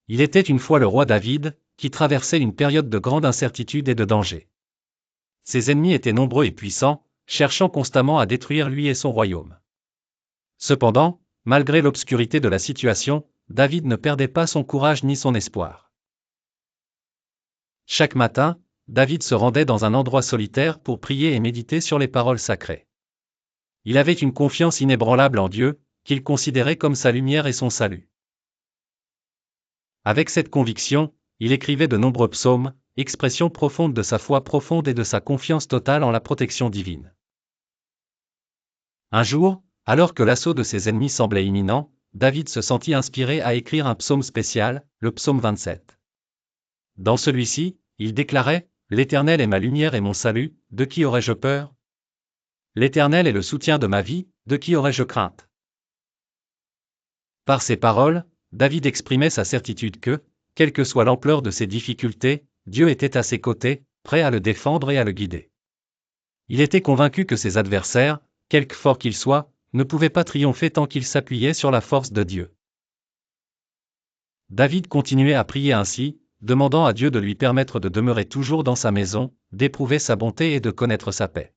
Il était une fois le roi David, qui traversait une période de grande incertitude et de danger. Ses ennemis étaient nombreux et puissants, cherchant constamment à détruire lui et son royaume. Cependant, malgré l'obscurité de la situation, David ne perdait pas son courage ni son espoir. Chaque matin, David se rendait dans un endroit solitaire pour prier et méditer sur les paroles sacrées. Il avait une confiance inébranlable en Dieu, qu'il considérait comme sa lumière et son salut. Avec cette conviction, il écrivait de nombreux psaumes, expression profonde de sa foi profonde et de sa confiance totale en la protection divine. Un jour, alors que l'assaut de ses ennemis semblait imminent, David se sentit inspiré à écrire un psaume spécial, le psaume 27. Dans celui-ci, il déclarait « L'Éternel est ma lumière et mon salut, de qui aurais-je peur ? L'Éternel est le soutien de ma vie, de qui aurais-je crainte ?» Par ces paroles, David exprimait sa certitude que, quelle que soit l'ampleur de ses difficultés, Dieu était à ses côtés, prêt à le défendre et à le guider. Il était convaincu que ses adversaires, quelque forts qu'ils soient, ne pouvaient pas triompher tant qu'ils s'appuyaient sur la force de Dieu. David continuait à prier ainsi, demandant à Dieu de lui permettre de demeurer toujours dans sa maison, d'éprouver sa bonté et de connaître sa paix.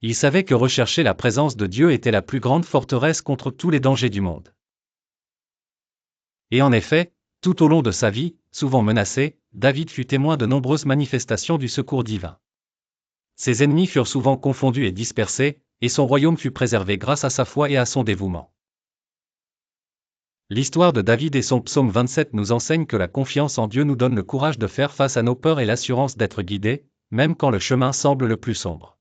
Il savait que rechercher la présence de Dieu était la plus grande forteresse contre tous les dangers du monde. Et en effet, tout au long de sa vie, souvent menacé, David fut témoin de nombreuses manifestations du secours divin. Ses ennemis furent souvent confondus et dispersés, et son royaume fut préservé grâce à sa foi et à son dévouement. L'histoire de David et son psaume 27 nous enseigne que la confiance en Dieu nous donne le courage de faire face à nos peurs et l'assurance d'être guidés, même quand le chemin semble le plus sombre.